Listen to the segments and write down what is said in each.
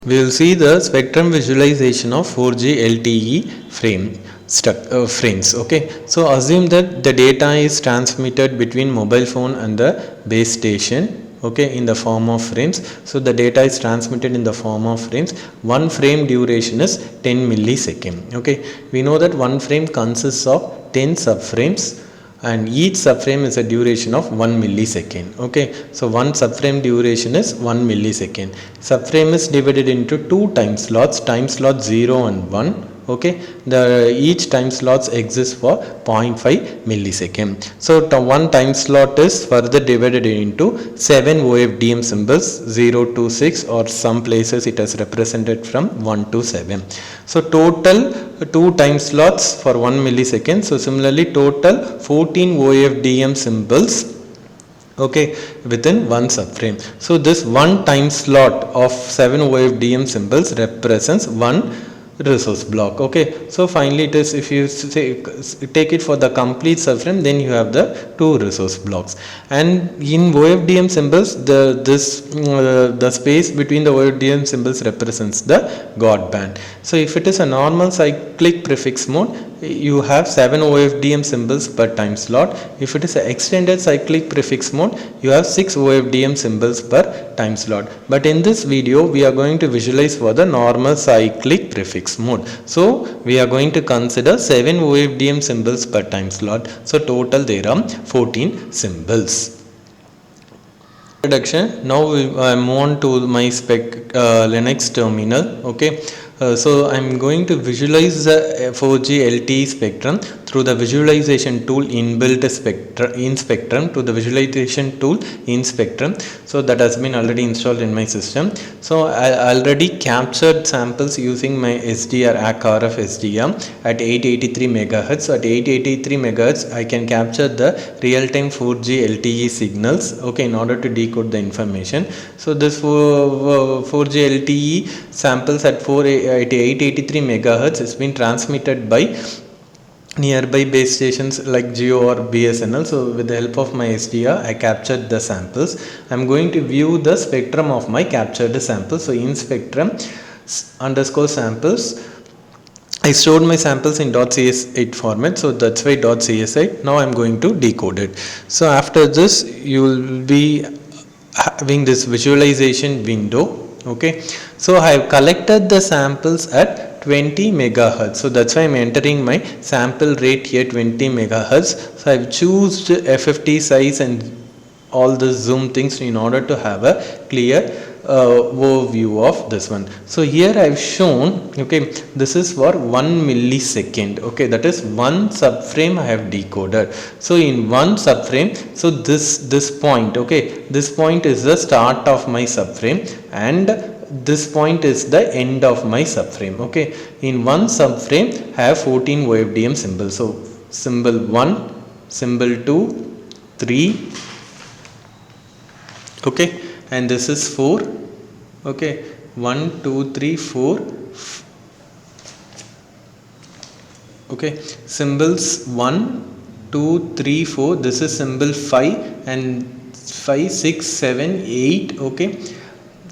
We will see the spectrum visualization of 4G LTE frames. Okay, so assume that the data is transmitted between mobile phone and the base station, okay, in the form of frames. So the data is transmitted in the form of frames. One frame duration is 10 millisecond. Okay, we know that one frame consists of 10 subframes and each subframe is a duration of 1 millisecond. Okay, so one subframe duration is 1 millisecond. Subframe is divided into two time slots, time slot 0 and 1. Okay, the each time slots exists for 0.5 millisecond. So one time slot is further divided into 7 OFDM symbols, 0 to 6, or some places it is represented from 1 to 7. So total 2 time slots for 1 millisecond. So similarly total 14 OFDM symbols, okay, within one subframe. So this one time slot of 7 OFDM symbols represents one resource block. Okay, so finally it is, if you say take it for the complete subframe, then you have the two resource blocks. And in OFDM symbols, the space between the OFDM symbols represents the God band. So if it is a normal cyclic prefix mode, you have 7 OFDM symbols per time slot. If it is an extended cyclic prefix mode, you have 6 OFDM symbols per time slot. But in this video, we are going to visualize for the normal cyclic prefix mode. So we are going to consider 7 OFDM symbols per time slot. So total there are 14 symbols. Introduction. Now I move on to my Linux terminal. Okay. So I am going to visualize the 4G LTE spectrum through the visualization tool inbuilt in Spectrum to the visualization tool in Spectrum. So that has been already installed in my system. So I already captured samples using my SDR ACRF SDR at 883 megahertz. So at 883 megahertz I can capture the real-time 4G LTE signals, okay, in order to decode the information. So this 4G LTE samples at 883 megahertz has been transmitted by nearby base stations like Jio or BSNL. So with the help of my SDR, I captured the samples. I am going to view the spectrum of my captured samples. So in spectrum underscore samples, I stored my samples in .cs8 format, so that's why .cs8. Now I am going to decode it. So after this, you will be having this visualization window. Okay, so I have collected the samples at 20 megahertz. So that's why I'm entering my sample rate here, 20 megahertz. So I've chosen FFT size and all the zoom things in order to have a clear overview of this one. So here I've shown, okay, this is for 1 millisecond. Okay, that is one subframe I have decoded. So in one subframe, so this point, okay, this point is the start of my subframe and this point is the end of my subframe. Okay, in one subframe I have 14 OFDM symbols. So symbol 1, symbol 2, 3, okay, and this is 4. Okay, 1 2 3 4. Okay, symbols 1 2 3 4, this is symbol 5, and 5 6 7 8. Okay,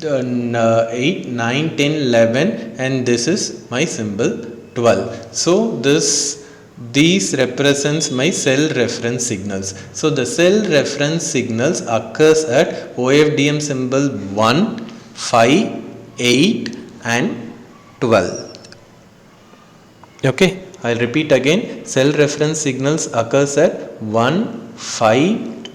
8 9 10 11, and this is my symbol 12. So these represents my cell reference signals. So the cell reference signals occurs at OFDM symbol 1, 5, 8 and 12. Okay, I'll repeat again. Cell reference signals occurs at 1, 5,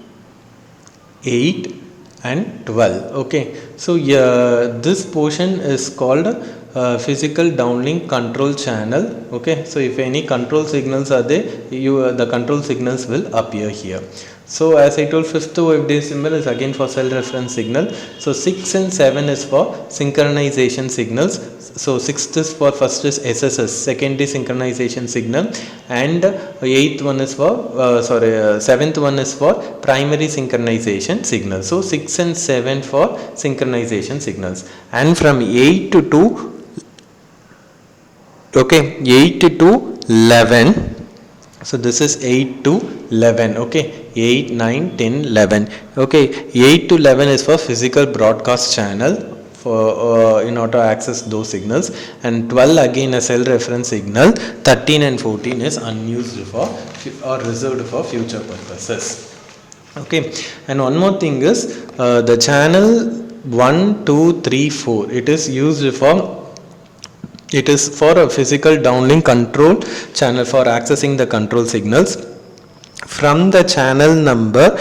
8 and 12. Okay, so this portion is called physical downlink control channel. Okay, so if any control signals are there, the control signals will appear here. So as I told, fifth OFDM symbol is again for cell reference signal. So 6 and 7 is for synchronization signals. So sixth is for, first is SSS, secondary synchronization signal, and eighth one is for seventh one is for primary synchronization signal. So 6 and 7 for synchronization signals, and from 8 to 2, okay, 8 to 11. So this is 8 to 11. Okay, 8 9 10 11. Okay, 8 to 11 is for physical broadcast channel. for in order to access those signals, and 12 again a cell reference signal. 13 and 14 is unused for or reserved for future purposes. Okay, and one more thing is the channel 1, 2, 3, 4. It is used for a physical downlink control channel for accessing the control signals from the channel number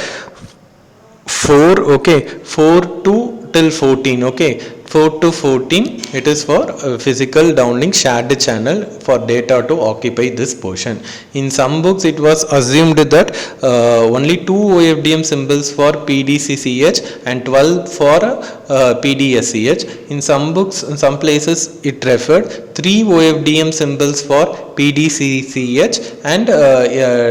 4. Okay, 4 to till 14. Okay, 4 to 14, it is for a physical downlink shared channel for data to occupy this portion. In some books it was assumed that only 2 OFDM symbols for PDCCH and 12 for PDSCH. In some books, in some places it referred 3 OFDM symbols for PDCCH and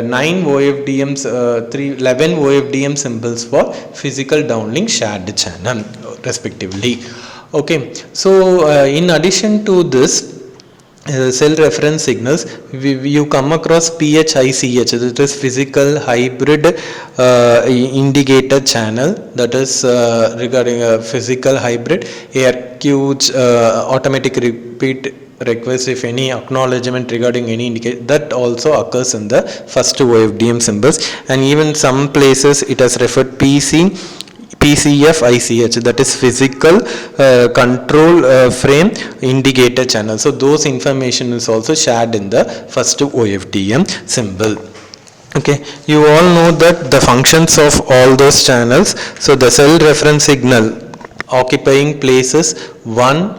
9 OFDMs, 11 OFDM symbols for physical downlink shared channel respectively. Okay, so in addition to this cell reference signals, you come across PHICH, that is physical hybrid indicator channel, that is regarding a physical hybrid ARQ automatic repeat request if any acknowledgement regarding any indicator, that also occurs in the first OFDM symbols, and even some places it has referred PCF-ICH, that is physical control frame indicator channel. So those information is also shared in the first OFDM symbol. Okay, you all know that the functions of all those channels. So the cell reference signal occupying places 1,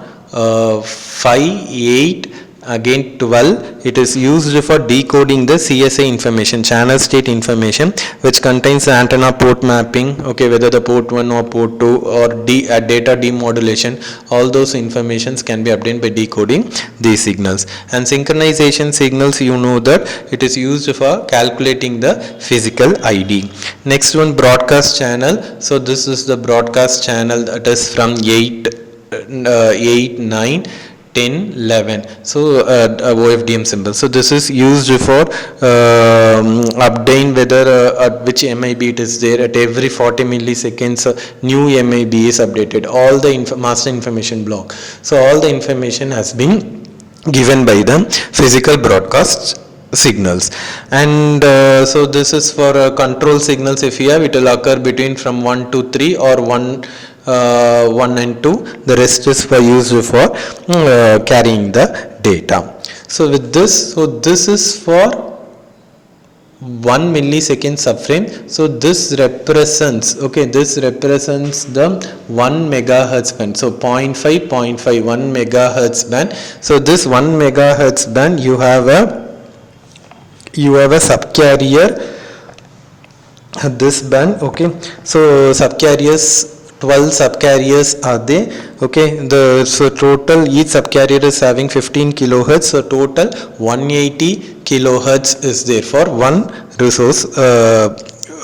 5, 8, again 12, it is used for decoding the CSI information, channel state information, which contains the antenna port mapping, okay, whether the port 1 or port 2 or data demodulation, all those informations can be obtained by decoding these signals. And synchronization signals, you know that it is used for calculating the physical ID. Next one, broadcast channel. So this is the broadcast channel, that is from 8, 9, 10, 11. So OFDM symbol. So this is used for obtain whether at which MIB it is there. At every 40 milliseconds new MIB is updated. All the master information block. So all the information has been given by the physical broadcast signals. And so this is for control signals. If you have, it will occur between from 1 to 3 or 1 and 2. The rest is for used for carrying the data. So with this, so this is for 1 millisecond subframe. So this represents, okay, this represents the 1 megahertz band. So 0.5, 0.5, 1 megahertz band. So this 1 megahertz band, you have a subcarrier at this band. Okay, so subcarriers, 12 subcarriers are there. Okay, so total each subcarrier is having 15 kilohertz. So total 180 kilohertz is there for one resource,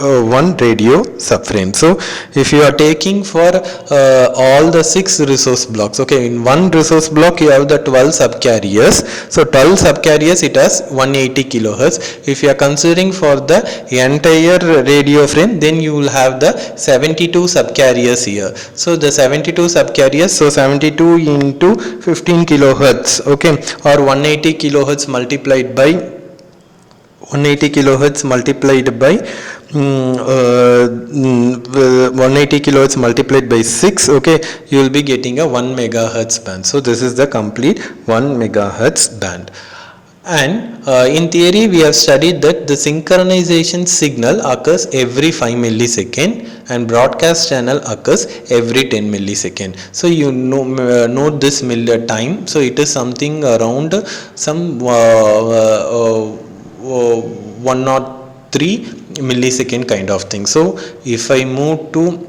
one radio subframe. So if you are taking for all the 6 resource blocks, okay, in one resource block you have the 12 subcarriers. So 12 subcarriers, it has 180 kilohertz. If you are considering for the entire radio frame, then you will have the 72 subcarriers here. So the 72 subcarriers, so 72 into 15 kilohertz, okay, or 180 kilohertz multiplied by 180 kilohertz multiplied by 180 kilohertz multiplied by 6, okay, you will be getting a 1 megahertz band. So this is the complete 1 megahertz band. And in theory we have studied that the synchronization signal occurs every 5 millisecond and broadcast channel occurs every 10 millisecond. So you know, note this time. So it is something around some 103 millisecond kind of thing. So if I move to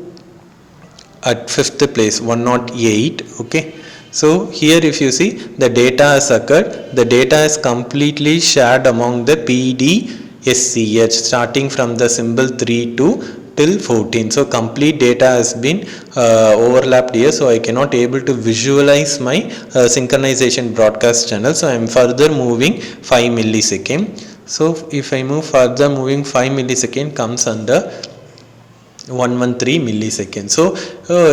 at 5th place 108, okay, so here if you see the data has occurred, the data is completely shared among the PDSCH starting from the symbol 3 to till 14. So complete data has been overlapped here, so I cannot able to visualize my synchronization broadcast channel. So I am further moving 5 millisecond. So if I move further, moving 5 millisecond comes under 113 milliseconds. So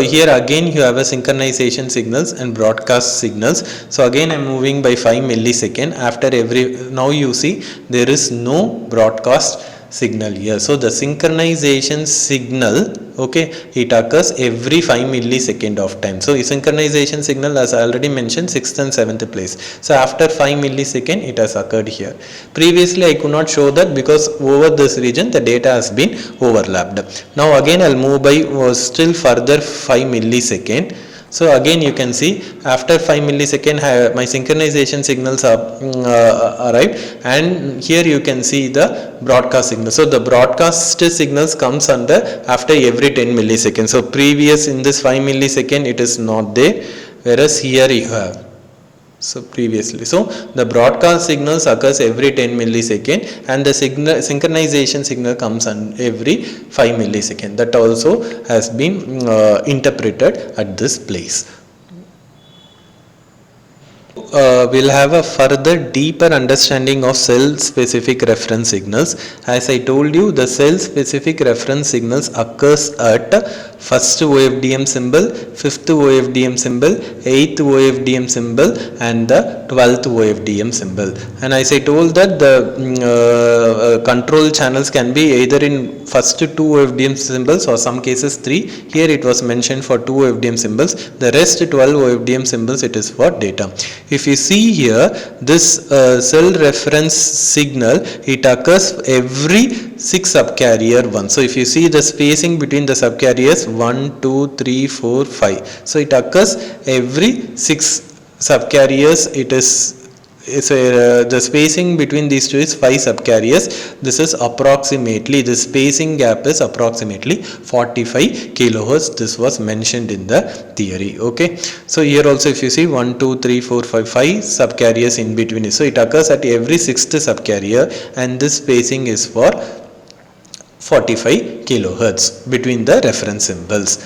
here again you have a synchronization signals and broadcast signals. So again I'm moving by 5 millisecond. After every, now you see there is no broadcast signal here. So the synchronization signal, okay, it occurs every 5 millisecond of time. So synchronization signal, as I already mentioned, 6th and 7th place. So after 5 millisecond it has occurred here. Previously I could not show that because over this region the data has been overlapped. Now again I'll move by still further 5 millisecond. So again you can see after 5 millisecond my synchronization signals are arrived, and here you can see the broadcast signal. So the broadcast signals comes under after every 10 milliseconds. So previous in this 5 millisecond it is not there, whereas here you have. So previously, so the broadcast signals occurs every 10 millisecond, and the synchronization signal comes on every 5 millisecond. That also has been interpreted at this place. We'll have a further deeper understanding of cell specific reference signals. As I told you, the cell specific reference signals occurs at first OFDM symbol, fifth OFDM symbol, 8th OFDM symbol, and the 12th OFDM symbol. And as I told that the control channels can be either in first 2 OFDM symbols or some cases 3. Here it was mentioned for 2 OFDM symbols. The rest 12 OFDM symbols, it is for data. If you see here, this cell reference signal, it occurs every 6 subcarrier one. So if you see the spacing between the subcarriers 1, 2, 3, 4, 5. So it occurs every 6 subcarriers. It is the spacing between these two is 5 subcarriers. This is approximately, the spacing gap is approximately 45 kilohertz. This was mentioned in the theory. Okay, so here also if you see 1, 2, 3, 4, 5, 5 subcarriers in between. So it occurs at every 6th subcarrier, and this spacing is for 45 kilohertz between the reference symbols.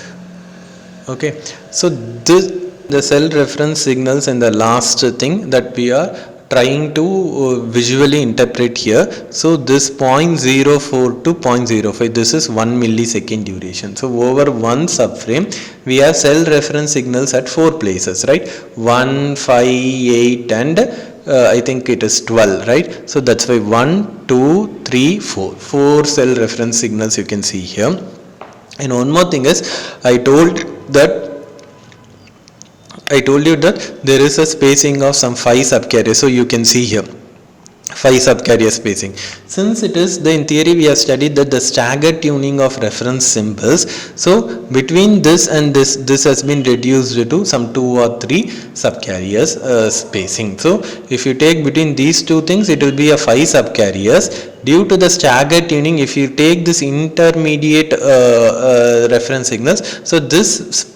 Okay, so the cell reference signals, and the last thing that we are trying to visually interpret here. So this 0.04 to 0.05, this is 1 millisecond duration. So over one subframe we have cell reference signals at 4 places, right? 1, 5, 8 and I think it is 12, right? So that's why 1, 2, 3, 4 cell reference signals you can see here. And one more thing is, I told you that there is a spacing of some 5 subcarriers. So you can see here 5 subcarrier spacing. Since it is, in theory we have studied that the staggered tuning of reference symbols. So between this and this has been reduced to some 2 or 3 subcarriers spacing. So if you take between these two things, it will be a 5 subcarriers. Due to the staggered tuning, if you take this intermediate reference signals, so this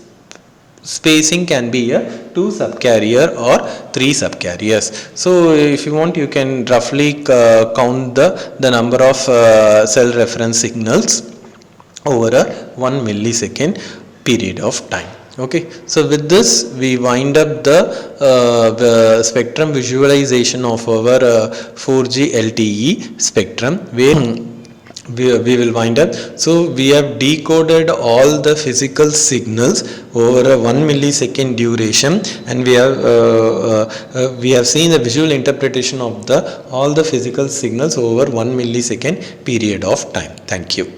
spacing can be a 2 subcarrier or 3 subcarriers. So if you want, you can roughly count the number of cell reference signals over a 1 millisecond period of time. Okay, so with this we wind up the spectrum visualization of our 4G LTE spectrum, where we will wind up. So we have decoded all the physical signals over a 1 millisecond duration, and we have seen the visual interpretation of all the physical signals over 1 millisecond period of time. Thank you.